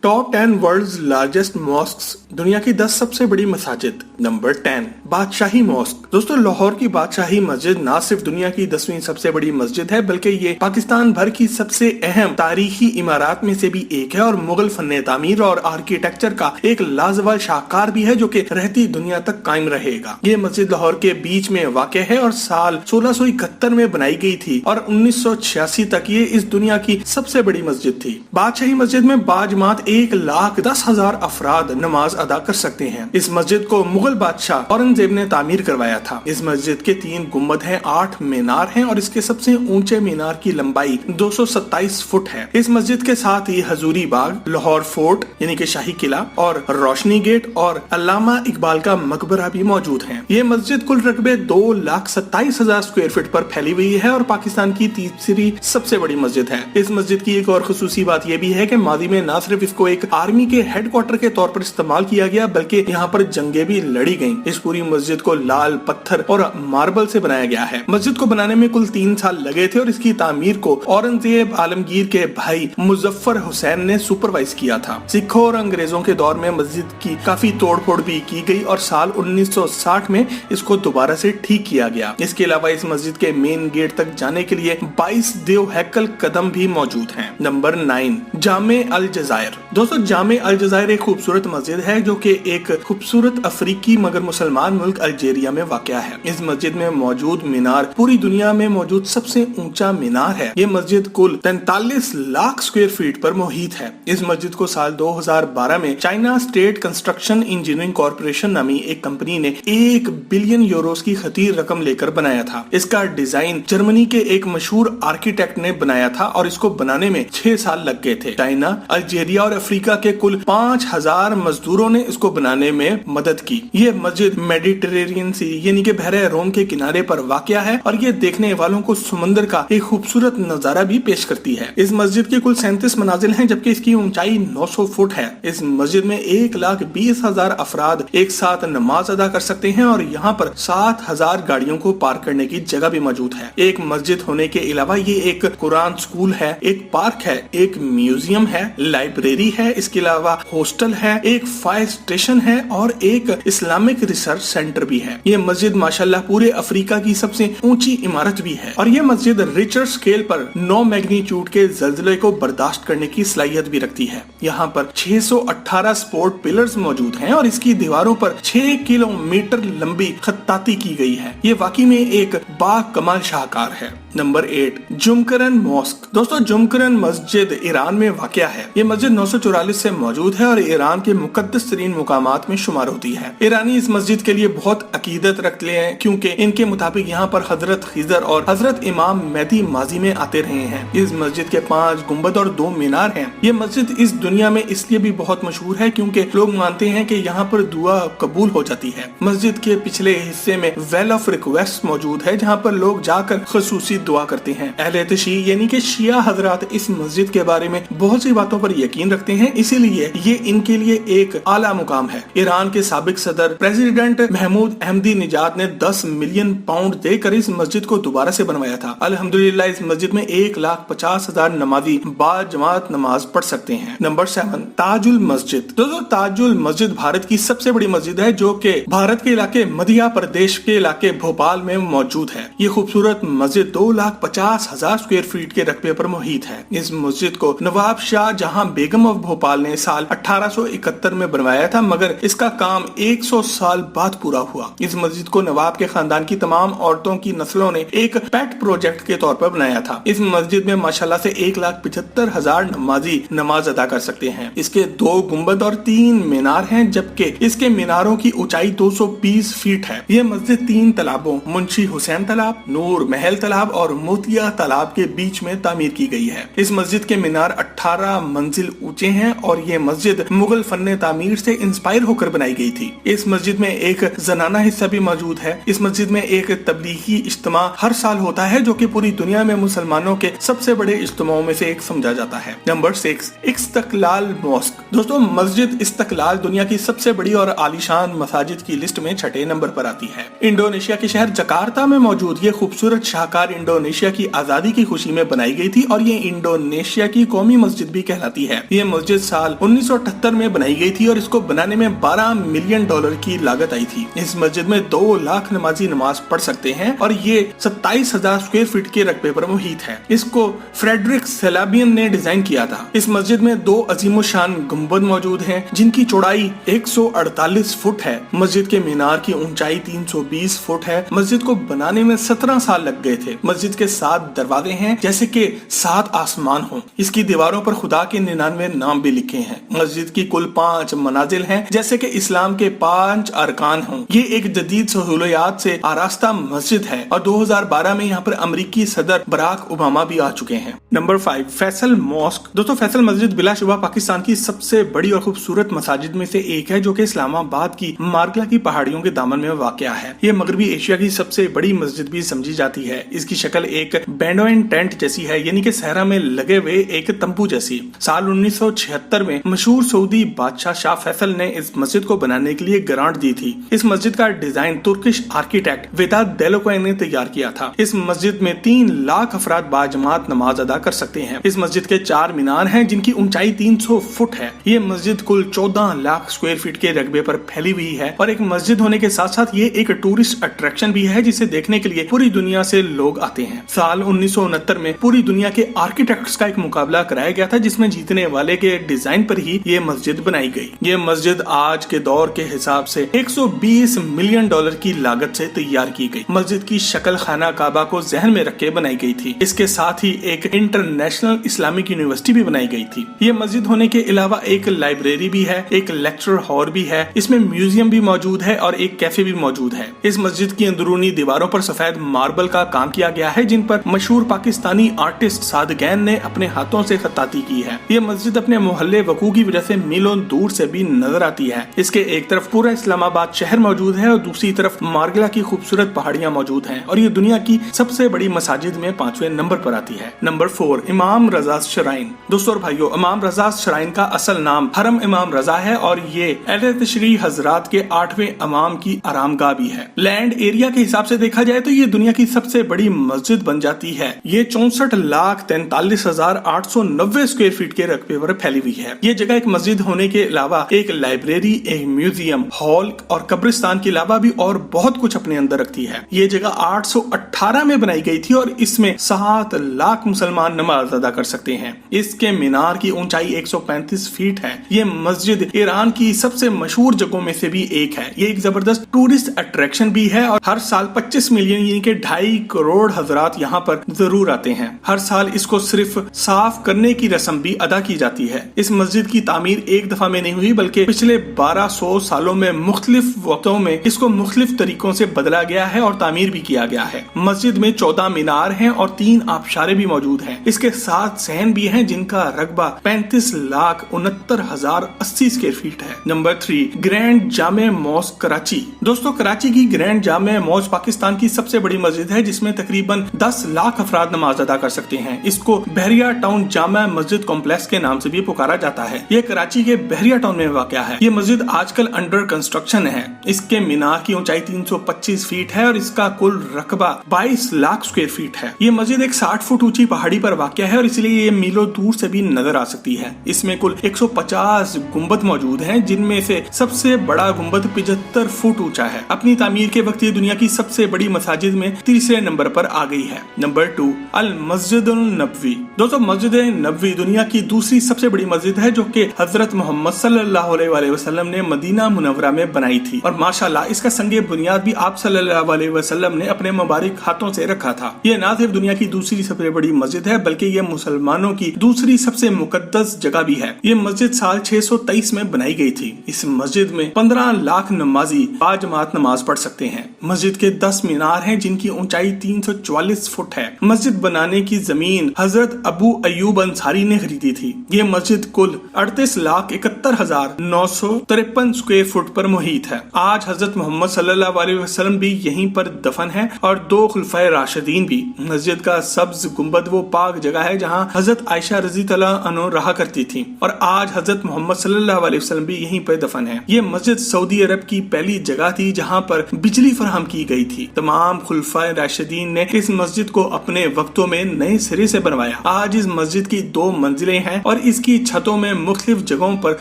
Top 10 world's largest mosques, दुनिया की 10 सबसे बड़ी मसाजिद। नंबर 10 बादशाही मॉस्क। दोस्तों, लाहौर की बादशाही मस्जिद ना सिर्फ दुनिया की 10वीं सबसे बड़ी मस्जिद है बल्कि ये पाकिस्तान भर की सबसे अहम तारीखी इमारत में से भी एक है और मुगल फन्ने तामीर और आर्किटेक्चर का एक लाजवाब शाहकार भी है जो कि रहती दुनिया तक कायम रहेगा। ये मस्जिद लाहौर के बीच में वाक़ है और साल 1671 में बनाई गई थी और 1986 तक ये इस दुनिया की सबसे बड़ी मस्जिद थी। बादशाही मस्जिद में बाजमात 1,10,000 अफराद नमाज अदा कर सकते हैं। इस मस्जिद को मुगल बादशाह औरंगजेब ने तामीर करवाया था। इस मस्जिद के 3 गुम्बद हैं, 8 मीनार हैं और इसके सबसे ऊंचे मीनार की लंबाई 227 फुट है। इस मस्जिद के साथ ही हजूरी बाग, लाहौर फोर्ट यानी कि शाही किला और रोशनी गेट और अल्लामा इकबाल का मकबरा भी मौजूद है। ये मस्जिद कुल रकबे 2,27,000 स्क्वायर फीट पर फैली हुई है और पाकिस्तान की तीसरी सबसे बड़ी मस्जिद है। इस मस्जिद की एक और खुसूसी बात यह भी है कि माजी में न सिर्फ इसको एक आर्मी के हेडक्वार्टर के तौर पर इस्तेमाल किया गया बल्कि यहाँ पर जंगे भी लड़ी गईं। इस पूरी मस्जिद को लाल पत्थर और मार्बल से बनाया गया है। मस्जिद को बनाने में कुल 3 साल लगे थे और इसकी तामीर को औरंगजेब आलमगीर के भाई मुजफ्फर हुसैन ने सुपरवाइज किया था। सिखों और अंग्रेजों के दौर में मस्जिद की काफी तोड़फोड़ भी की गई और साल 1960 में इसको दोबारा से ठीक किया गया। इसके अलावा इस मस्जिद के मेन गेट तक जाने के लिए 22 देव हैकल कदम भी मौजूद हैं। नंबर 9 जामे अल जज़ायर। दोस्तों, जामे अल जज़ायर एक खूबसूरत मस्जिद है जो कि एक खूबसूरत अफ्रीकी मगर मुसलमान मुल्क अल्जीरिया में वाक़या है। इस मस्जिद में मौजूद मीनार पूरी दुनिया में मौजूद सबसे ऊंचा मीनार है। ये मस्जिद कुल 43 लाख स्क्वायर फीट पर मुहित है। इस मस्जिद को साल 2012 में China state construction engineering corporation नामी एक कंपनी ने 1 बिलियन यूरोस की खतीर रकम लेकर बनाया था। इसका डिजाइन जर्मनी के एक मशहूर आर्किटेक्ट ने बनाया था और इसको बनाने में 6 साल लग गए थे। चाइना, अल्जीरिया और अफ्रीका के कुल 5,000 मजदूरों ने इसको बनाने में मदद की। ये मस्जिद मेडिटेरेनियन सी यानी कि बहरे रोम के किनारे पर वाक़या है और ये देखने वालों को समुद्र का एक खूबसूरत नजारा भी पेश करती है। इस मस्जिद की कुल 37 मनाजिल हैं जबकि इसकी ऊंचाई 900 फुट है। इस मस्जिद में 1,20,000 अफराद एक साथ नमाज अदा कर सकते हैं और यहाँ पर 7,000 गाड़ियों को पार्क करने की जगह भी मौजूद है। एक मस्जिद होने के अलावा ये एक कुरान स्कूल है, एक पार्क है, एक म्यूजियम है, लाइब्रेरी है, इसके अलावा हॉस्टल है, एक फायर स्टेशन है और एक इस्लामिक रिसर्च सेंटर भी है। ये मस्जिद माशाल्लाह पूरे अफ्रीका की सबसे ऊंची इमारत भी है और ये मस्जिद रिचर स्केल पर 9 मैग्नीट्यूड के ज़लज़ले को बर्दाश्त करने की सलाहियत भी रखती है। यहाँ पर 618 सपोर्ट पिलर्स मौजूद हैं और इसकी दीवारों पर 6 किलोमीटर लंबी खत्ताती की गई है। ये वाकई में एक बाकमाल शाहकार है। Number 8 Jamkaran mosque. दोस्तों, जुमकरन मस्जिद ईरान में वाक़या है। ये मस्जिद 944 से मौजूद है और ईरान के मुकद्दस तरीन मुकामात में शुमार होती है। ईरानी इस मस्जिद के लिए बहुत अकीदत रखते हैं क्योंकि इनके मुताबिक यहाँ पर हजरत खिजर और हजरत इमाम मेहदी माजी में आते रहे हैं। इस मस्जिद के 5 गुंबद और 2 मीनार हैं। ये मस्जिद इस दुनिया में इसलिए भी बहुत मशहूर है क्योंकि लोग मानते हैं कि यहाँ पर दुआ कबूल हो जाती है। मस्जिद के पिछले हिस्से में वेल ऑफ रिक्वेस्ट मौजूद है जहाँ पर लोग जाकर खसूसी दुआ करते हैं। अहले तशीह यानी कि शिया हजरात इस मस्जिद के बारे में बहुत सी बातों पर यकीन रखते हैं, इसीलिए ये इनके लिए एक आला मुकाम है। ईरान के साबिक सदर प्रेसिडेंट महमूद अहमदी निजाद ने 10 मिलियन पाउंड देकर इस मस्जिद को दोबारा से बनवाया था। अल्हम्दुलिल्लाह इस मस्जिद में 1,50,000 नमाजी बाजमात नमाज पढ़ सकते हैं। नंबर 7 ताजुल मस्जिद। दोस्तों, ताजुल मस्जिद भारत की सबसे बड़ी मस्जिद है जो कि भारत के इलाके मध्य प्रदेश के इलाके भोपाल में मौजूद है। ये खूबसूरत मस्जिद 2,50,000 स्क्वायर फीट के रकबे पर मुहित है। इस मस्जिद को नवाब शाह जहां बेगम ऑफ भोपाल ने साल 1871 में बनवाया था मगर इसका काम 100 साल बाद पूरा हुआ। इस मस्जिद को नवाब के खानदान की तमाम औरतों की नस्लों ने एक पेट प्रोजेक्ट के तौर पर बनाया था। इस मस्जिद में माशाल्लाह से 1,75,000 नमाजी नमाज अदा कर सकते हैं। इसके 2 गुंबद और 3 मीनार हैं जबकि इसके मीनारों की ऊंचाई 220 फीट है। यह मस्जिद 3 तालाबों मुंशी हुसैन तालाब, नूर महल तालाब और मोतिया तालाब के बीच में तामीर की गई है। इस मस्जिद के मीनार 18 मंजिल ऊंचे हैं और ये मस्जिद मुगल फन्ने तामीर से इंस्पायर होकर बनाई गई थी। इस मस्जिद में एक जनाना हिस्सा भी मौजूद है। इस मस्जिद में एक तबलीगी इज्तिमा हर साल होता है जो कि पूरी दुनिया में मुसलमानों के सबसे बड़े इज्तिमाओं में से एक समझा जाता है। Number 6 Istiqlal mosque. दोस्तों, मस्जिद इस्तकलाल दुनिया की सबसे बड़ी और आलीशान मसाजिद की लिस्ट में 6ठे नंबर पर आती है। इंडोनेशिया के शहर जकार्ता में मौजूद ये खूबसूरत शाहकार इंडोनेशिया की आजादी की खुशी में बनाई गई थी और ये इंडोनेशिया की कौमी मस्जिद भी कहलाती है। ये मस्जिद साल 1978 में बनाई गई थी और इसको बनाने में $12 मिलियन की लागत आई थी। इस मस्जिद में 2 लाख नमाजी नमाज पढ़ सकते हैं और ये 27,000 स्क्वायर फीट के रकबे पर मुहित है। इसको फ्रेडरिक सेलाबियन ने डिजाइन किया था। इस मस्जिद में 2 अजीमोशान गुंबद मौजूद हैं, जिनकी चौड़ाई 148 फुट है। मस्जिद के मीनार की ऊंचाई 320 फुट है। मस्जिद को बनाने में 17 साल लग गए थे। मस्जिद के 7 दरवाजे हैं, जैसे कि 7 आसमान हो। इसकी दीवारों पर खुदा के 99 नाम भी लिखे हैं। मस्जिद की कुल 5 मनाजिल हैं, जैसे कि इस्लाम के 5 अरकान हों। ये एक जदीद सहूलियात से आरास्ता मस्जिद है और 2012 में यहाँ पर अमेरिकी सदर बराक ओबामा भी आ चुके हैं। Number 5, Faisal mosque. दोस्तों, फैसल मस्जिद बिलाशुबा पाकिस्तान की सबसे बड़ी और खूबसूरत मसाजिद में से एक है, जो कि इस्लामाबाद की मार्गला की पहाड़ियों के दामन में वाक़या है। ये मगरबी एशिया की सबसे बड़ी मस्जिद भी समझी जाती है। इसकी शक्ल एक बेडोइन टेंट जैसी है, यानी कि सहरा में लगे हुए एक तंबू जैसी। साल 1976 में मशहूर सऊदी बादशाह शाह फैसल ने इस मस्जिद को बनाने के लिए ग्रांट दी थी। इस मस्जिद का डिजाइन तुर्किश आर्किटेक्ट वेदात डेलोकोय ने तैयार किया था। इस मस्जिद में 3 लाख अफराद बाजमात नमाज अदा कर सकते हैं। इस मस्जिद के 4 मीनार हैं, जिनकी ऊंचाई 300 फुट है। ये मस्जिद कुल 14 लाख स्क्वायर फीट के रकबे पर फैली हुई है और एक मस्जिद होने के साथ साथ ये एक टूरिस्ट अट्रैक्शन भी है, जिसे देखने के लिए पूरी दुनिया से लोग आते हैं। साल 1969 में पूरी दुनिया के आर्किटेक्ट्स का एक मुकाबला कराया गया था, जिसमें जीतने वाले के डिजाइन पर ही ये मस्जिद बनाई गई। ये मस्जिद आज के दौर के हिसाब से $120 मिलियन की लागत से तैयार की गई। मस्जिद की शक्ल खाना काबा को जहन में रख के बनाई गई थी। इसके साथ ही एक इंटरनेशनल इस्लामिक यूनिवर्सिटी भी बनाई गई थी। ये मस्जिद होने के अलावा एक लाइब्रेरी भी है, एक लेक्चर हॉल भी है, इसमें म्यूजियम भी मौजूद है और एक कैफे भी मौजूद है। इस मस्जिद की अंदरूनी दीवारों पर सफेद मार्बल का काम किया गया है, जिन पर मशहूर पाकिस्तानी आर्टिस्ट सादगैन ने अपने हाथों से खत्ताती की है। ये मस्जिद अपने मोहल्ले वकू की वजह से मीलों दूर से भी नजर आती है। इसके एक तरफ पूरा इस्लामाबाद शहर मौजूद है और दूसरी तरफ मार्गला की खूबसूरत पहाड़ियां मौजूद हैं और ये दुनिया की सबसे बड़ी मसाजिद में 5वें नंबर पर आती है। नंबर 4, इमाम रजा श्राइन। दोस्तों और भाइयों, इमाम रजा श्राइन का असल नाम हरम इमाम रजा है और ये अहले तशरीह हजरात के 8वें इमाम की आरामगाह भी है। लैंड एरिया के हिसाब से देखा जाए तो ये दुनिया की सबसे बड़ी मस्जिद बन जाती है। ये 64,43,890 स्क्वायर फीट के रकबे पर फैली हुई है। ये जगह एक मस्जिद होने के अलावा एक लाइब्रेरी, एक म्यूजियम, हॉल और कब्रिस्तान के अलावा भी और बहुत कुछ अपने अंदर रखती है। ये जगह 818 में बनाई गई थी और इसमें 7 लाख मुसलमान नमाज अदा कर सकते हैं। इसके मीनार की ऊंचाई 135 फीट है। ये मस्जिद ईरान की सबसे मशहूर जगहों में से भी एक है। ये एक जबरदस्त टूरिस्ट अट्रैक्शन भी है और हर साल 25 मिलियन यानी कि 2.5 करोड़ हजरात यहाँ पर जरूर आते हैं। हर साल इसको सिर्फ साफ करने की रस्म भी अदा की जाती है। इस मस्जिद की तामीर एक दफा में नहीं हुई, बल्कि पिछले 1200 सालों में मुख्तलिफ वक्तों में इसको मुख्तलिफ तरीकों से बदला गया है और तामीर भी किया गया है। मस्जिद में 14 मीनार हैं और 3 आबशारे भी मौजूद हैं। इसके 7 सहन भी हैं, जिनका रकबा 35,69,080 स्क्वायर फीट है। नंबर 3, ग्रैंड जामे मॉस्क कराची। दोस्तों, कराची की ग्रैंड जामे मॉस्क पाकिस्तान की सबसे बड़ी मस्जिद है, जिसमें तकरीबन 10 लाख अफराद नमाज अदा कर सकते हैं। इसको बहरिया टाउन जामा मस्जिद कॉम्प्लेक्स के नाम से भी पुकारा जाता है। ये कराची के बहरिया टाउन में वाक़या है। ये मस्जिद आजकल अंडर कंस्ट्रक्शन है। इसके मीनार की ऊंचाई 325 फीट है और इसका कुल रकबा 22 लाख स्क्वायर फीट है। ये मस्जिद एक 60 फुट ऊंची पहाड़ी पर वाक़या है और इसलिए ये मीलों दूर से भी नजर आ सकती है। इसमें कुल 150 गुंबद मौजूद हैं, जिनमें से सबसे बड़ा गुंबद 75 फुट ऊंचा है। अपनी तामीर के वक्त ये दुनिया की सबसे बड़ी मसाजिद में 3रे नंबर पर आ गई है। नंबर 2, अल मस्जिद नबवी। दोस्तों, मस्जिद नबवी दुनिया की दूसरी सबसे बड़ी मस्जिद है, जो कि हजरत मोहम्मद सल्लल्लाहु अलैहि वसल्लम ने मदीना मुनव्वरा में बनाई थी और माशाल्लाह इसका संगे बुनियाद भी आप सल्लल्लाहु अलैहि वसल्लम ने अपने मुबारक हाथों से रखा था। ये ना सिर्फ दुनिया की दूसरी सबसे बड़ी मस्जिद है, बल्कि ये मुसलमानों की दूसरी सबसे मुकद्दस जगह भी है। ये मस्जिद साल 623 में बनाई गई थी। इस मस्जिद में 15 लाख नमाजी बाजमात नमाज पढ़ सकते हैं। मस्जिद के 10 मीनार हैं, जिनकी ऊंचाई 344 फुट है। मस्जिद बनाने की जमीन हजरत अबू अयूब अंसारी ने खरीदी थी। ये मस्जिद कुल 38,71,953 स्क्वायर फुट पर मुहित है। आज हजरत मोहम्मद सल्लल्लाहु अलैहि वसल्लम भी यहीं पर दफन है और 2 खुलफाए राशिदीन भी। मस्जिद का सब्ज गुंबद वो पाक जगह है जहाँ हजरत आयशा रजी अल्लाह अन्हा रहा करती थी और आज हजरत मोहम्मद सल्लल्लाहु अलैहि वसल्लम भी यहीं पर दफन है। ये मस्जिद सऊदी अरब की पहली जगह थी जहाँ पर बिजली फराहम की गई थी। तमाम खुलफाए राशिदीन ने कि इस मस्जिद को अपने वक्तों में नए सिरे से बनवाया। आज इस मस्जिद की 2 मंजिलें हैं और इसकी छतों में मुख्तलिफ जगहों पर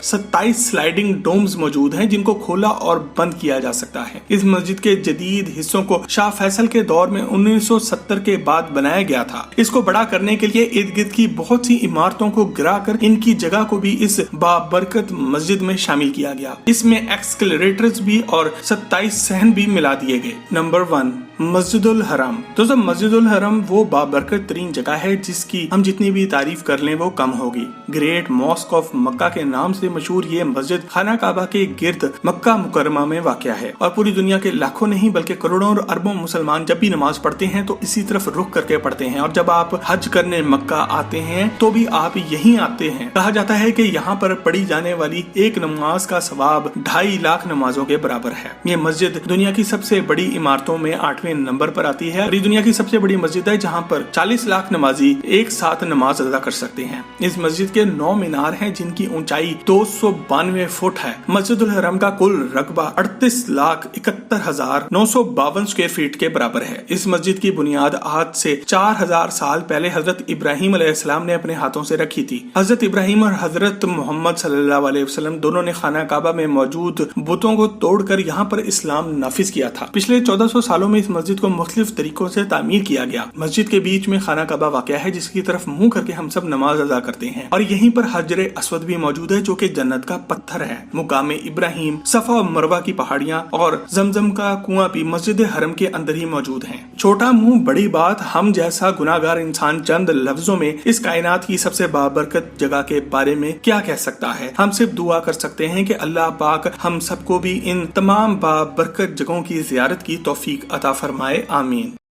27 स्लाइडिंग डोम्स मौजूद हैं जिनको खोला और बंद किया जा सकता है। इस मस्जिद के जदीद हिस्सों को शाह फैसल के दौर में 1970 के बाद बनाया गया था। इसको बड़ा करने के लिए इर्द गिर्द की बहुत सी इमारतों को गिराकर इनकी जगह को भी इस बाबरकत मस्जिद में शामिल किया गया। इसमें एक्सकलेटर्स भी और 27 सहन भी मिला दिए गए। नंबर 1, मस्जिदुल हरम। दोस्तों, मस्जिदुल हरम वो बाबरकत तरीन जगह है जिसकी हम जितनी भी तारीफ कर लें वो कम होगी। ग्रेट मॉस्क ऑफ मक्का के नाम से मशहूर ये मस्जिद खाना काबा के गिर्द मक्का मुकरमा में वाक़या है और पूरी दुनिया के लाखों नहीं बल्कि करोड़ों और अरबों मुसलमान जब भी नमाज पढ़ते हैं तो इसी तरफ रुख करके पढ़ते हैं और जब आप हज करने मक्का आते हैं तो भी आप यहीं आते हैं। कहा जाता है कि यहाँ पर पढ़ी जाने वाली एक नमाज का सवाब 2.5 लाख नमाजों के बराबर है। ये मस्जिद दुनिया की सबसे बड़ी इमारतों में 8वें नंबर पर आती है और ये दुनिया की सबसे बड़ी मस्जिद है जहाँ पर 40 लाख नमाजी एक साथ नमाज अदा कर सकते हैं। इस मस्जिद के 9 मीनार हैं जिनकी ऊंचाई 292 फुट है। मस्जिदुल हरम का कुल रकबा 38,71,952 स्क्वायर फीट के बराबर है। इस मस्जिद की बुनियाद आज से 4000 साल पहले हजरत इब्राहिम अलैहिस्सलाम ने अपने हाथों से रखी थी। हजरत इब्राहिम और हजरत मोहम्मद सल्लल्लाहु अलैहि वसल्लम दोनों ने खाना काबा में मौजूद बुतों को तोड़कर यहाँ पर इस्लाम नाफिज किया था। पिछले 1400 सालों में इस मस्जिद को मुख्तलिफ तरीकों से तामीर किया गया। मस्जिद के बीच में खाना काबा वाक़या है जिसकी तरफ मुंह करके हम सब नमाज अदा करते हैं और यहीं पर हजरे अस्वद भी मौजूद है जो कि जन्नत का पत्थर है। मुकामे इब्राहिम, सफा और मरवा की पहाड़ियां और जमजम का कुआं भी मस्जिद हरम के अंदर ही मौजूद हैं। छोटा मुंह बड़ी बात, हम जैसा गुनाहगार इंसान चंद लफ्जों में इस कायनात की सबसे बाबरकत जगह के बारे में क्या कह सकता है। हम सिर्फ दुआ कर सकते हैं कि अल्लाह पाक हम सबको भी इन तमाम बाबरकत जगहों की ज़ियारत की तौफीक अता फरमाए। आमीन।